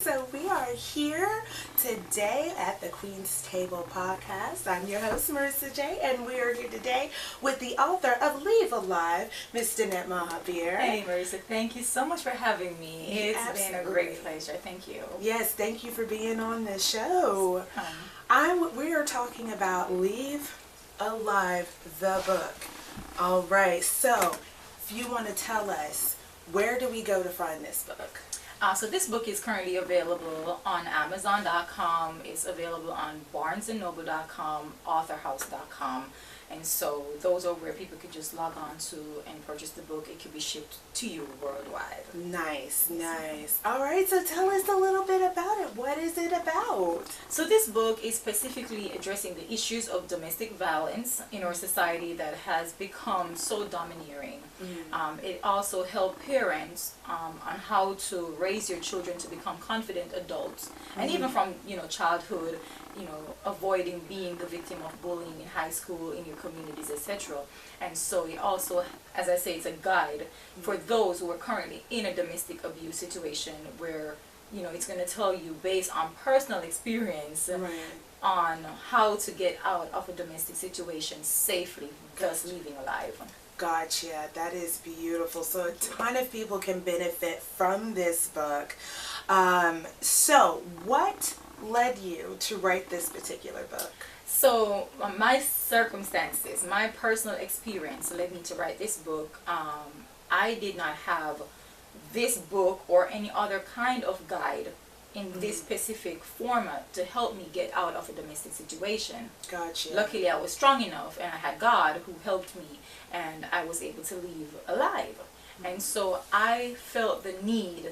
So we are here today at the Queen's Table podcast. I'm your host, Marissa J, and we are here today with the author of Leave Alive, Miss DANETTE Mahabeer. Hey Marissa, thank you so much for having me. It's Absolutely. been a great pleasure. Thank you. Yes, thank you for being on the show. We are talking about Leave Alive, the book. All right, so if you want to tell us, where do we go to find this book? So this book is currently available on Amazon.com. It's available on BarnesandNoble.com, AuthorHouse.com. And so those are where people can just log on to and purchase the book. It can be shipped to you worldwide. Nice, nice. All right, so tell us a little bit about it. What is it about? So this book is specifically addressing the issues of domestic violence in our society that has become so domineering. It also helps parents on how to raise your children to become confident adults, and even from childhood, avoiding being the victim of bullying in high school, in your communities, etc. And so it also, as I say, it's a guide for those who are currently in a domestic abuse situation where it's going to tell you based on personal experience on how to get out of a domestic situation safely, thus leaving alive. Gotcha. That is beautiful. So a ton of people can benefit from this book. So what led you to write this particular book? So my circumstances, my personal experience led me to write this book. I did not have this book or any other kind of guide in this specific format to help me get out of a domestic situation. Gotcha. Luckily, I was strong enough and I had God who helped me, and I was able to leave alive. And so I felt the need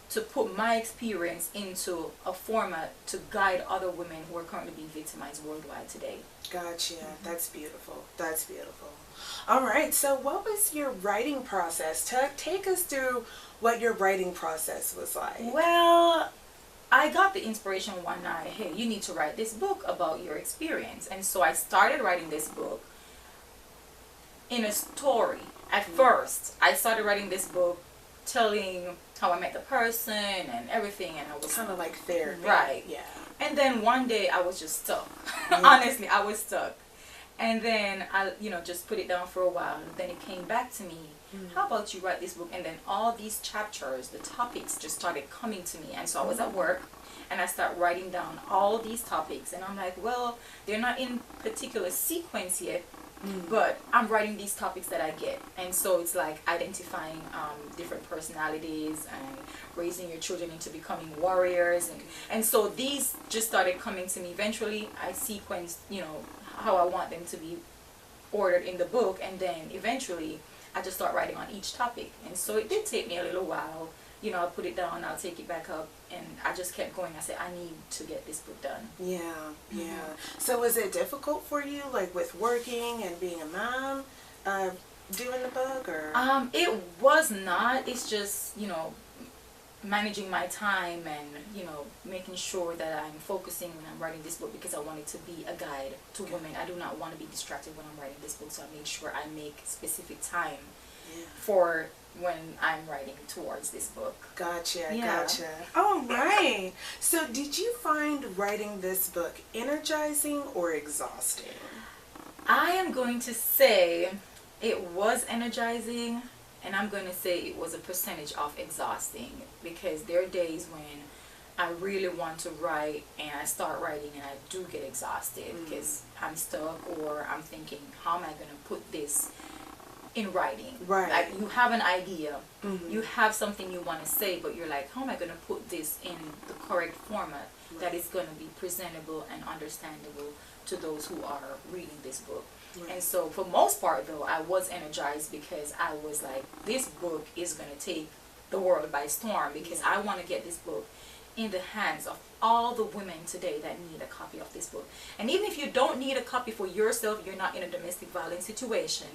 to put my experience into a format to guide other women who are currently being victimized worldwide today. Gotcha. That's beautiful. That's beautiful. All right. So what was your writing process? Take us through what your writing process was like. Well, I got the inspiration one night, hey, you need to write this book about your experience. And so I started writing this book in a story. At first, I started writing this book telling how I met the person and everything, and I was kind of like therapy. Right. Yeah. And then one day I was just stuck. Honestly, I was stuck. And then I, just put it down for a while, and then it came back to me. How about you write this book? And then all these chapters, the topics just started coming to me. And so I was at work and I started writing down all these topics. And I'm like, well, they're not in particular sequence yet, but I'm writing these topics that I get. And so it's like identifying different personalities and raising your children into becoming warriors. And so these just started coming to me. Eventually I sequenced, how I want them to be ordered in the book. And then eventually I just start writing on each topic. And so it did take me a little while. I'll put it down, I'll take it back up, and I just kept going. I said, I need to get this book done. Yeah, yeah. So was it difficult for you, like with working and being a mom, doing the book, or? It was not. It's just, managing my time and, making sure that I'm focusing when I'm writing this book, because I want it to be a guide to women. I do not want to be distracted when I'm writing this book, so I made sure I make specific time for when I'm writing towards this book. Gotcha, gotcha. All right. So did you find writing this book energizing or exhausting? I am going to say it was energizing, and I'm going to say it was a percentage of exhausting, because there are days when I really want to write and I start writing and I do get exhausted because I'm stuck, or I'm thinking, how am I going to put this in writing? Right. Like, you have an idea, you have something you want to say, but you're like, how am I going to put this in the correct format that is going to be presentable and understandable to those who are reading this book? And so for most part though, I was energized, because I was like, this book is going to take the world by storm, because I want to get this book in the hands of all the women today that need a copy of this book. And even if you don't need a copy for yourself, you're not in a domestic violence situation,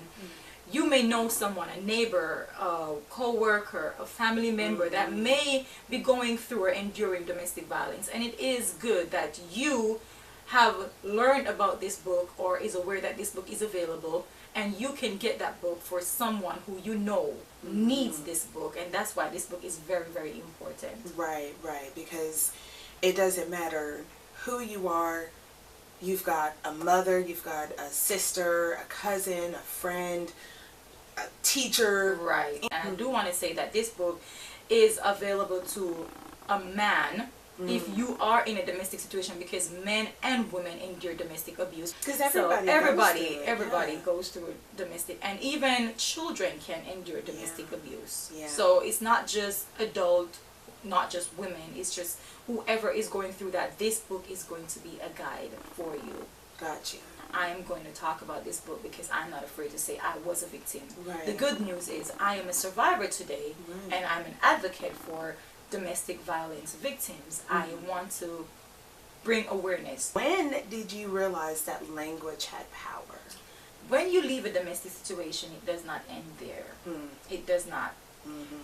you may know someone, a neighbor, a co-worker, a family member that may be going through or enduring domestic violence. And it is good that you have learned about this book or is aware that this book is available, and you can get that book for someone who you know needs this book, and that's why this book is very, very important. Right, because it doesn't matter who you are. You've got a mother, you've got a sister, a cousin, a friend, a teacher. Right. And I do want to say that this book is available to a man if you are in a domestic situation, because men and women endure domestic abuse. Because everybody goes through domestic, and even children can endure domestic abuse. Yeah. So it's not just adult, not just women, it's just whoever is going through that. This book is going to be a guide for you. Got you. I am going to talk about this book because I'm not afraid to say I was a victim. Right. The good news is I am a survivor today, and I'm an advocate for domestic violence victims. I want to bring awareness. When did you realize that language had power? When you leave a domestic situation, it does not end there. It does not.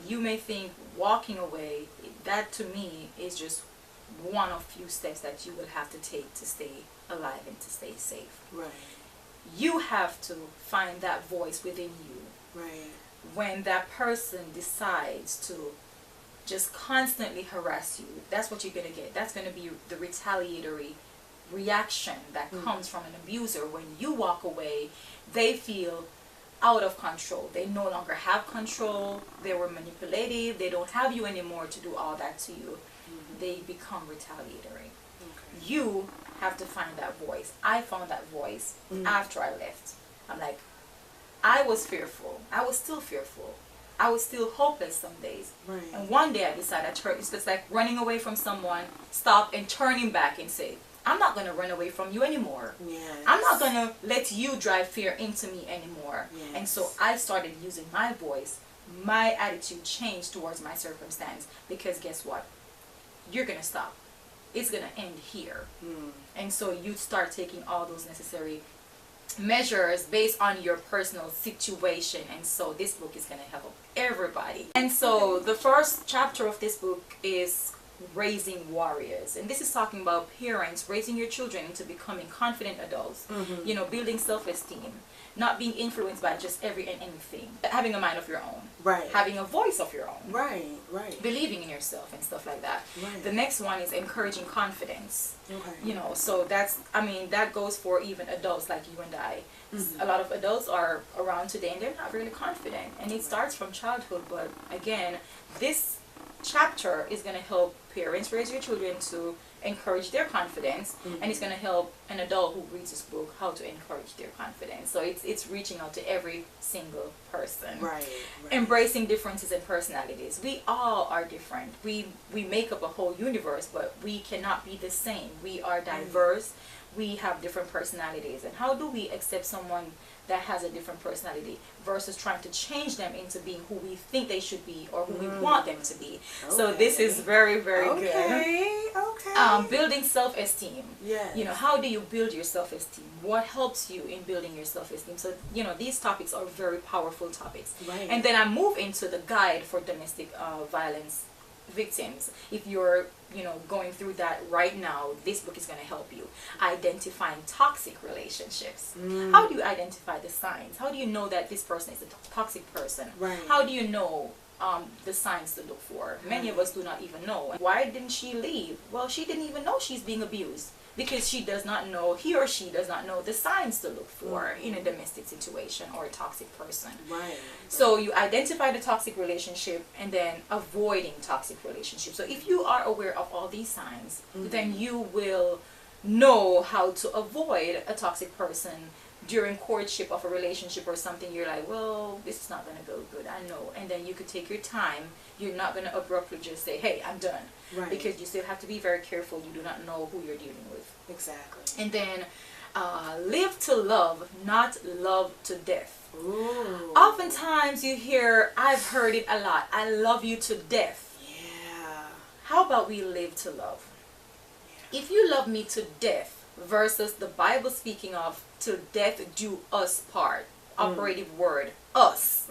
You may think walking away, that to me is just one of few steps that you will have to take to stay alive and to stay safe. Right. You have to find that voice within you. Right. When that person decides to just constantly harass you, that's what you're going to get. That's going to be the retaliatory reaction that comes from an abuser. When you walk away, they feel out of control. They no longer have control. They were manipulative. They don't have you anymore to do all that to you. They become retaliatory. You have to find that voice. I found that voice after I left. I'm like, I was fearful. I was still fearful. I was still hopeless some days. Right. And one day I decided it's just like running away from someone, stop and turning back and say, I'm not going to run away from you anymore. Yes. I'm not going to let you drive fear into me anymore. Yes. And so I started using my voice. My attitude changed towards my circumstance, because guess what? You're going to stop. It's going to end here. And so you start taking all those necessary measures based on your personal situation. And so this book is going to help everybody. And so the first chapter of this book is raising warriors, and this is talking about parents raising your children into becoming confident adults, you know, building self-esteem, not being influenced by just every and anything, having a mind of your own, right, having a voice of your own, right, believing in yourself and stuff like that. Right. The next one is encouraging confidence. Okay. You know, so that's, I mean, that goes for even adults like you and I. A lot of adults are around today and they're not really confident, and it starts from childhood. But again, this chapter is going to help parents raise your children to encourage their confidence, and it's going to help an adult who reads this book how to encourage their confidence. So it's reaching out to every single person. Right. Embracing differences in personalities. We all are different. We make up a whole universe, but we cannot be the same. We are diverse. We have different personalities. And how do we accept someone that has a different personality versus trying to change them into being who we think they should be or who we want them to be? Okay. So this is very, very good. Okay. Building self-esteem. Yes. You know, how do you build your self-esteem? What helps you in building your self-esteem? So, you know, these topics are very powerful topics. Right. And then I move into the guide for domestic violence victims. If you're, you know, going through that right now, this book is going to help you. Identifying toxic relationships. How do you identify the signs? How do you know that this person is a toxic person? Right. How do you know the signs to look for? Many of us do not even know. Why didn't she leave? Well, she didn't even know she's being abused, because she does not know, he or she does not know the signs to look for in a domestic situation or a toxic person. Right. So you identify the toxic relationship and then avoiding toxic relationships. So if you are aware of all these signs, then you will know how to avoid a toxic person during courtship of a relationship or something. You're like, well, this is not going to go good, I know. And then you could take your time. You're not going to abruptly just say, hey, I'm done. Right. Because you still have to be very careful. You do not know who you're dealing with. Exactly. And then live to love, not love to death. Ooh. Oftentimes you hear, I've heard it a lot, I love you to death. Yeah. How about we live to love? Yeah. If you love me to death versus the Bible speaking of till death do us part, operative word, us,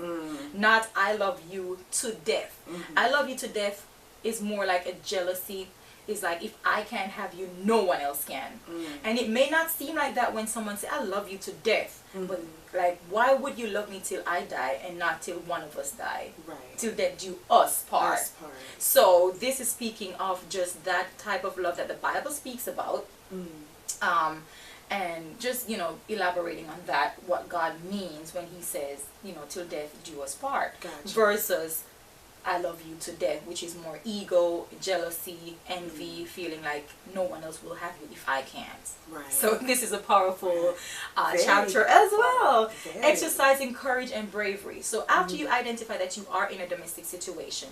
not I love you to death. I love you to death is more like a jealousy, is like, if I can't have you, no one else can. And it may not seem like that when someone says, I love you to death. But like, why would you love me till I die and not till one of us die? Right. Till death do us part. So this is speaking of just that type of love that the Bible speaks about. And just, you know, elaborating on that, what God means when he says, you know, till death do us part. Gotcha. Versus, I love you to death, which is more ego, jealousy, envy, feeling like no one else will have you if I can't. Right. So this is a powerful chapter as well. Exercising courage and bravery. So after you identify that you are in a domestic situation,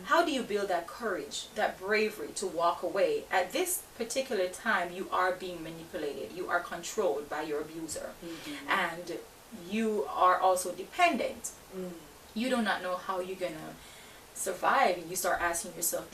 how do you build that courage, that bravery to walk away? At this particular time, you are being manipulated. You are controlled by your abuser. And you are also dependent. You do not know how you're going to survive, and you start asking yourself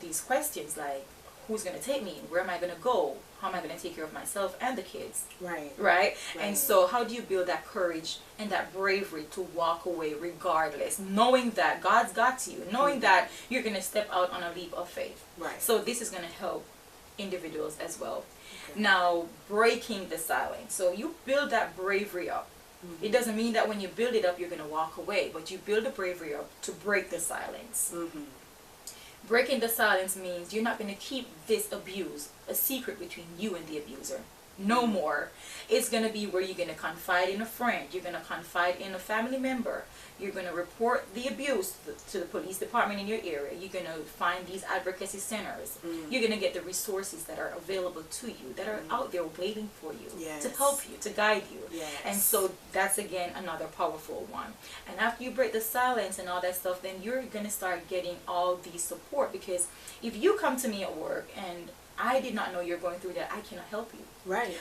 these questions like, who's going to take me? Where am I going to go? How am I going to take care of myself and the kids? Right. And so how do you build that courage and that bravery to walk away regardless, knowing that God's got you, knowing that you're going to step out on a leap of faith? So this is going to help individuals as well. Now, breaking the silence. So you build that bravery up. It doesn't mean that when you build it up, you're going to walk away, but you build the bravery up to break the silence. Breaking the silence means you're not going to keep this abuse a secret between you and the abuser. No more. It's going to be where you're going to confide in a friend. You're going to confide in a family member. You're going to report the abuse to the police department in your area. You're going to find these advocacy centers. You're going to get the resources that are available to you, that are out there waiting for you, to help you, to guide you. And so that's, again, another powerful one. And after you break the silence and all that stuff, then you're going to start getting all the support. Because if you come to me at work and I did not know you're going through that, I cannot help you.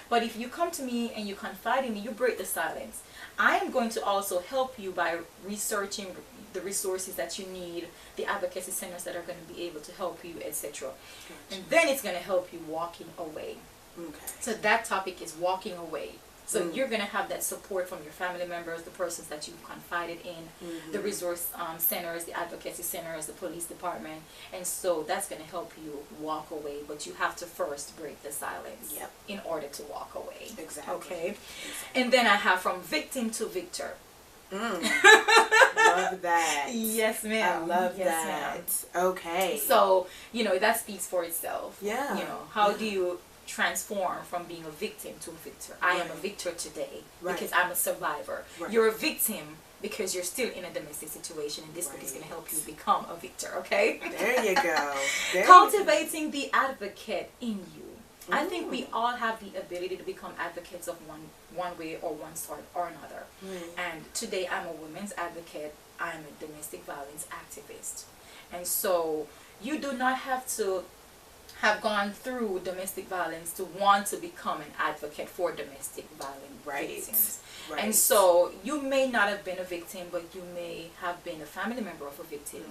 But if you come to me and you confide in me, you break the silence. I am going to also help you by researching the resources that you need, the advocacy centers that are going to be able to help you, etc. And then it's going to help you walking away. So that topic is walking away. So you're going to have that support from your family members, the persons that you've confided in, the resource centers, the advocacy centers, the police department. And so that's going to help you walk away. But you have to first break the silence in order to walk away. Okay? And then I have from victim to victor. Love that. Yes, ma'am. I love that. Okay. So, you know, that speaks for itself. You know, how do you transform from being a victim to a victor? I am a victor today because I'm a survivor. You're a victim because you're still in a domestic situation, and this book is going to help you become a victor. Okay? There you go. Cultivating the advocate in you. I think we all have the ability to become advocates of one way or one sort or another. And today I'm a women's advocate. I'm a domestic violence activist. And so you do not have to have gone through domestic violence to want to become an advocate for domestic violence victims. And so you may not have been a victim, but you may have been a family member of a victim.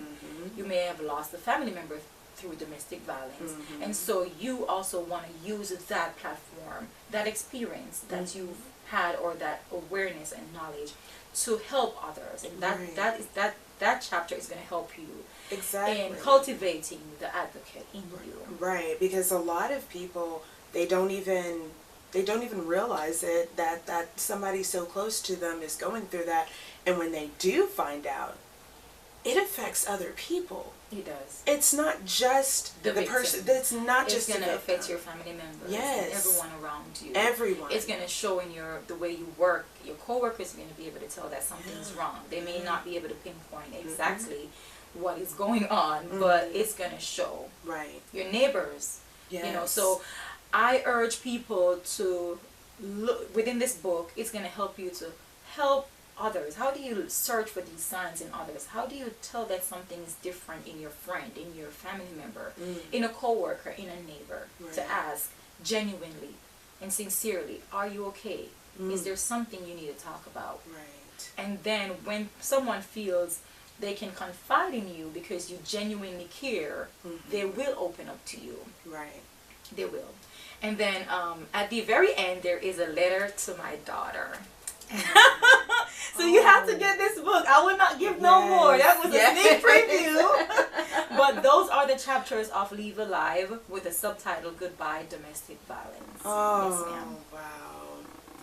You may have lost a family member through domestic violence. And so you also want to use that platform, that experience that you've had, or that awareness and knowledge to help others. And that chapter is going to help you in cultivating the advocate in you. Because a lot of people, they don't even realize it, that somebody so close to them is going through that, and when they do find out, it affects other people. It does. It's not just the person. It's not just going to affect your family members. And everyone around you. Everyone. It's going to show in the way you work. Your coworkers are going to be able to tell that something's wrong. They may not be able to pinpoint exactly what is going on, but it's going to show. Your neighbors. You know, so I urge people to look within this book. It's going to help you to help others. How do you search for these signs in others? How do you tell that something is different in your friend, in your family member, in a coworker, in a neighbor? To ask genuinely and sincerely, are you okay? Is there something you need to talk about? And then when someone feels they can confide in you because you genuinely care, they will open up to you. They will. And then at the very end, there is a letter to my daughter. So you have to get this book. I will not give no more. That was a sneak preview. But those are the chapters of Leave Alive with the subtitle Goodbye Domestic Violence. Oh, yes, ma'am. wow.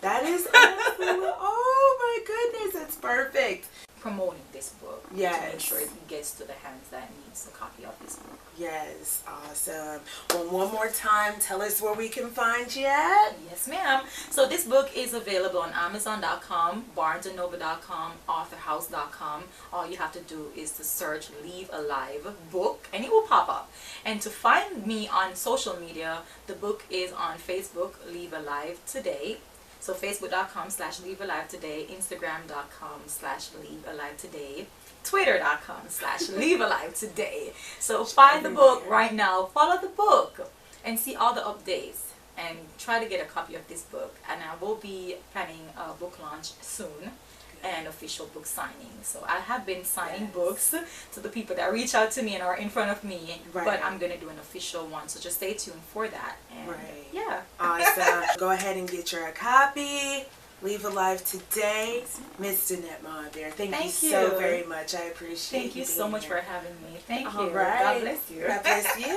That is absolutely, oh my goodness, it's perfect. Promoting this book to Yes. make sure it gets to the hands that needs a copy of this book. Yes, awesome. Well, one more time, tell us where we can find you at. Yes, ma'am. So this book is available on Amazon.com, BarnesandNoble.com, AuthorHouse.com. All you have to do is to search Leave Alive book and it will pop up. And to find me on social media, the book is on Facebook, Leave Alive Today. So Facebook.com/Leave Alive Today, Instagram.com/Leave Alive Today, Twitter.com/Leave Alive Today. So find the book right now, follow the book, and see all the updates. And try to get a copy of this book. And I will be planning a book launch soon and official book signing. So I have been signing books to the people that reach out to me and are in front of me. Right. But I'm going to do an official one. So just stay tuned for that. And Right. yeah. Awesome. Go ahead and get your copy. Leave Alive Today. Miss Danette Mahabeer. Thank you so very much. I appreciate Thank you being so much here. for having me. Thank you. All right. God bless you. God bless you.